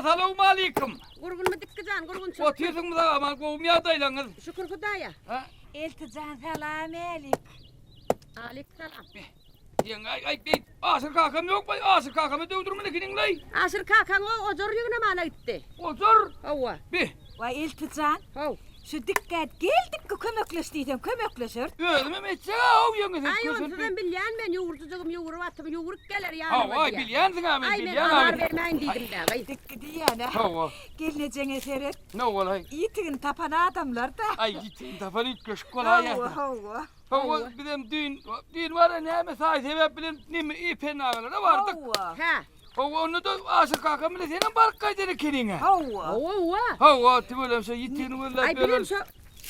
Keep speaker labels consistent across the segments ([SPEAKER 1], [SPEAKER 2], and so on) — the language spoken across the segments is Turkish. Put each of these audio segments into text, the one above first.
[SPEAKER 1] Assalamu aleyküm.
[SPEAKER 2] Gurgunma dikkacan, gurgun çok.
[SPEAKER 1] Otuyorsun mu da aman kovmaya adaylanız.
[SPEAKER 2] Şükür Hudaya.
[SPEAKER 1] Ha?
[SPEAKER 3] İltican selam aleyküm.
[SPEAKER 2] Aleykümselam.
[SPEAKER 1] Diyen ay asır kakam yok mu? Asır kakamı dövdürme ne kinin lay.
[SPEAKER 2] Aşır kakan o zor yığına mana gitti.
[SPEAKER 1] Otur.
[SPEAKER 2] Hava.
[SPEAKER 1] Bir.
[SPEAKER 3] Vay İltican.
[SPEAKER 2] Hav.
[SPEAKER 3] Şu dikkat geldik ki kömekleştiydim, kömekleşir.
[SPEAKER 1] Ödümü meçse hav yengesi.
[SPEAKER 2] Ay onsudan bilyen ben yoğurtucağım yoğuru attım yoğuruk gelir ya.
[SPEAKER 1] Hav ay bilyensin abi
[SPEAKER 2] Ay ben
[SPEAKER 1] bilyen
[SPEAKER 2] haber
[SPEAKER 1] abi.
[SPEAKER 2] vermeyin dedim de. Ay.
[SPEAKER 3] Dikkat diyene.
[SPEAKER 1] Hav.
[SPEAKER 3] Gelineceğine seyret.
[SPEAKER 1] Ne olay?
[SPEAKER 3] İyitin tapan adamlar da.
[SPEAKER 1] Ay gittin tafanı ilk köşk kolay ya.
[SPEAKER 3] Hava.
[SPEAKER 1] Hav bizim düğün var ya ne mesai sebep bilen ne mi ipen ağalara vardık.
[SPEAKER 3] Hava.
[SPEAKER 2] Ha.
[SPEAKER 1] Hav onu da asır kakamı ne senin bark kaydını kinine.
[SPEAKER 3] Hava.
[SPEAKER 2] Hava.
[SPEAKER 1] Hav tübülem şey yittiğini valla
[SPEAKER 2] Ay
[SPEAKER 1] böyle.
[SPEAKER 2] benim şu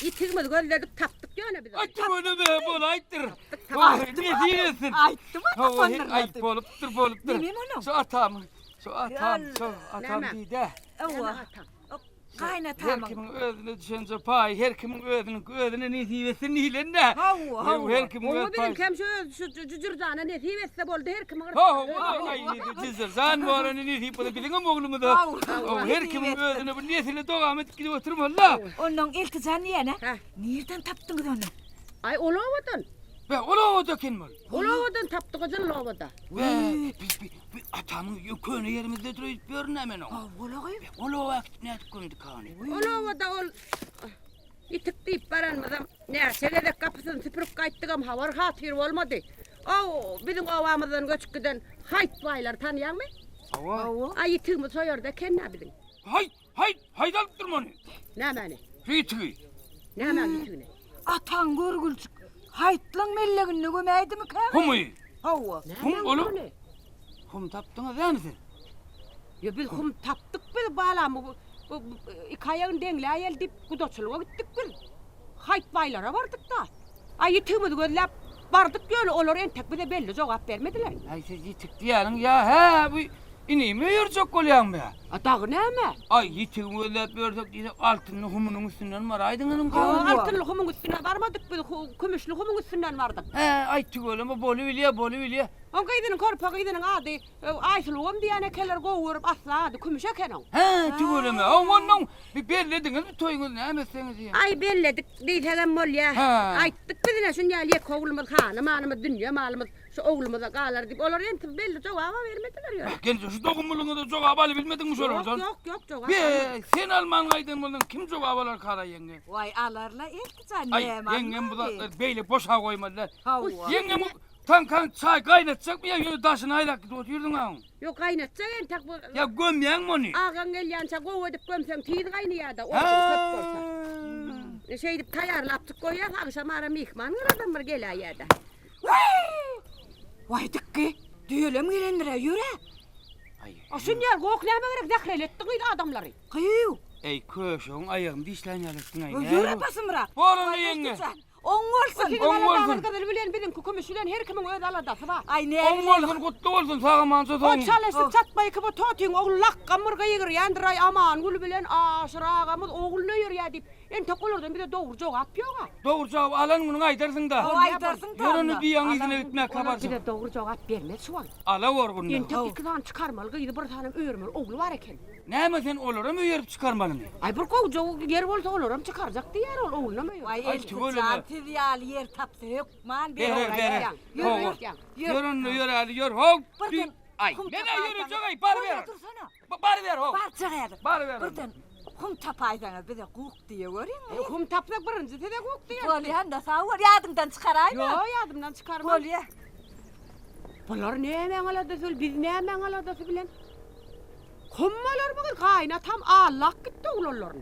[SPEAKER 2] yitirmedi gözlerdik taptık yana bir de.
[SPEAKER 1] Ay tübülem de böyle ayıttır.
[SPEAKER 2] Tamam.
[SPEAKER 1] Vay ne diyorsun?
[SPEAKER 3] Ayıttı mı
[SPEAKER 1] Hava
[SPEAKER 3] tapanlar?
[SPEAKER 1] ay bolup dur.
[SPEAKER 3] Benim onu.
[SPEAKER 1] Şu atam
[SPEAKER 2] Neme?
[SPEAKER 1] değil de.
[SPEAKER 3] Hava.
[SPEAKER 1] Her
[SPEAKER 3] Kaynatamam.
[SPEAKER 1] kimin özüne düşünce pay, her kimin özüne nesibesin nilen de.
[SPEAKER 3] Hava, hava.
[SPEAKER 1] Her kimin
[SPEAKER 2] Hava
[SPEAKER 1] öz
[SPEAKER 2] benim
[SPEAKER 1] pay.
[SPEAKER 2] kem şu cücürdana ne hivetse boldu her kim
[SPEAKER 1] Ay ne cizir. Sen bu ara ne nesip bu da bizim oğlumu da. Her kimin özüne bu nesile doğamet gidip oturma la.
[SPEAKER 3] Onun İltican diyene.
[SPEAKER 2] Ha.
[SPEAKER 3] Nereden taptınız onu?
[SPEAKER 2] Ay olavadan.
[SPEAKER 1] Ve ola döken mal.
[SPEAKER 2] Olavadan taptık özel olavada.
[SPEAKER 1] Ve biz atamın yükünü yerimizde duruyor görünemen o.
[SPEAKER 3] Hava.
[SPEAKER 1] Ola vakit ne koydu kanı.
[SPEAKER 2] Olavada ol. İtik deyip baranmadan. Ne selede kapısını süpürüp kayttıgam havar hatır olmadı. Bizim ovamızdan göçüp giden hayt baylar tanıyan mı?
[SPEAKER 1] Hava.
[SPEAKER 2] Ay itimi soyor da kenna bizim.
[SPEAKER 1] Haydalıp durma ne.
[SPEAKER 2] Ne mani?
[SPEAKER 1] Ritüğü.
[SPEAKER 2] Ne mani itini?
[SPEAKER 3] Atan görgülçük. Haytlan melleğini gömeydi mi kan?
[SPEAKER 1] Humuyu.
[SPEAKER 3] Hava.
[SPEAKER 1] Hum oğlum. Hum taptınız yani sen.
[SPEAKER 2] Ya biz hum taptık bir bağlamı. İkayağın dengle ayel dip kudoçluğa gittik biz. Hayt baylara vardık da. Ay itimi gözlep vardık böyle olur en tek bir de belli cevap vermediler.
[SPEAKER 1] Ay siz yitik diyelim ya he bu ineyim yer çok kolyan be.
[SPEAKER 2] Dağı ne mi?
[SPEAKER 1] Ay yitik öyle gördük diye altının humunun üstünden var aydınlanın
[SPEAKER 3] Aa.
[SPEAKER 1] kal.
[SPEAKER 2] Altın humun üstüne varmadık biz kümüşlü humun üstünden vardık.
[SPEAKER 1] He ay tügölüm bu Bolivya.
[SPEAKER 2] On kaydının korpa kaydının adı Ayşuluğum diyene keller govurup asla adı kümüşe kenon.
[SPEAKER 1] He tügölüm ya onun bir bellediniz bir toyunuz ne emesiniz ya.
[SPEAKER 2] Ay belledik diyten mol ya.
[SPEAKER 1] Ha.
[SPEAKER 2] Ayttık bizine şun ya liyek oğlumuz hanım dünya malımız şu oğlumuza kalar deyip olur enti belli cevaba vermediler ya.
[SPEAKER 1] Kendisi şu dokunmuluğunu da çok abalı bilmedin mi sorarsan.
[SPEAKER 2] Yok cevap.
[SPEAKER 1] Be sen Alman kaydın bunun kim çok abalar kara yenge.
[SPEAKER 3] Vay alarla İltican
[SPEAKER 1] Ay
[SPEAKER 3] ne man?
[SPEAKER 1] yengem bu da beyle boşa koymadılar.
[SPEAKER 3] Hava.
[SPEAKER 1] Yengem kan çay kaynatacak mı ya yürü taşını aylak gidip oturdun ha.
[SPEAKER 2] Yok kaynatsa entek bu.
[SPEAKER 1] Ya gömyen mi onu?
[SPEAKER 2] Ağan gelyansa govadık gömsen tiyin kaynaya da.
[SPEAKER 1] Ha.
[SPEAKER 2] Şey deyip tayarlaptık koyar akşam ara mihman adamlar gel ayada.
[SPEAKER 3] Vay dıkkı. Düğülüm gelenlere yürü.
[SPEAKER 2] Şun yer goklama gerek dekrelettik adamları.
[SPEAKER 3] Kıyı.
[SPEAKER 1] Ey köşün ayağım dişlen yalıktın ay.
[SPEAKER 3] Yürü basımıra.
[SPEAKER 1] Boğulun yenge.
[SPEAKER 3] On olsun.
[SPEAKER 1] On olsun.
[SPEAKER 2] Kadar bilen bizim kukumuşulen her kimin öz aladası var.
[SPEAKER 3] Ay ne
[SPEAKER 1] On olsun kutlu olsun sağaman
[SPEAKER 2] O
[SPEAKER 1] sosun.
[SPEAKER 2] çalışıp çatmayı kıpı totun oğul lak kamurga yığır yandıray aman gül bilen aşırağımız oğulunu yür ya deyip ente kulurdun bir de doğru cevap yok ha.
[SPEAKER 1] Doğru cevap alan bunu aytarsın da.
[SPEAKER 3] O aytarsın da.
[SPEAKER 1] Yürünü bir yan izine bitmek
[SPEAKER 2] Bir
[SPEAKER 1] kabarsın.
[SPEAKER 2] de doğru cevap vermez şu an.
[SPEAKER 1] Ala var bunda.
[SPEAKER 2] Ente ikiden çıkarmalı gıydı bir tanem öğürmül oğlu var eken.
[SPEAKER 1] Ne mi sen olurum uyarıp çıkarmalı mı?
[SPEAKER 2] Ay bir kovucu yer olsa olurum çıkaracak diğer oğluna mı yok?
[SPEAKER 3] Vay
[SPEAKER 1] Ay,
[SPEAKER 3] İltican
[SPEAKER 1] tüvöleme.
[SPEAKER 3] tiryal yer tapsa yok man.
[SPEAKER 1] Ver.
[SPEAKER 2] Yürü,
[SPEAKER 1] Hov.
[SPEAKER 2] yan.
[SPEAKER 1] Yürünü yürü hadi yürü. Hov.
[SPEAKER 3] Buradan
[SPEAKER 1] Ay.
[SPEAKER 3] kum
[SPEAKER 1] Ne
[SPEAKER 3] tapaydan-
[SPEAKER 1] yürü çok ay bar ver.
[SPEAKER 3] Dursana.
[SPEAKER 1] Bar ver hov.
[SPEAKER 3] Barçaya.
[SPEAKER 1] Bar ver.
[SPEAKER 3] Buradan kum tapaydan bir de kuk diye görüyor musun?
[SPEAKER 2] Kum tapsak birinci de kok diyor.
[SPEAKER 3] Kolyan da sağ var yadından çıkarayım.
[SPEAKER 2] Yo yadımdan çıkarma.
[SPEAKER 3] Kolya.
[SPEAKER 2] Bunlar ne hemen aladası biz ne hemen aladası bilen. Kummalar mı kaynatam Allah gitti oğullarını.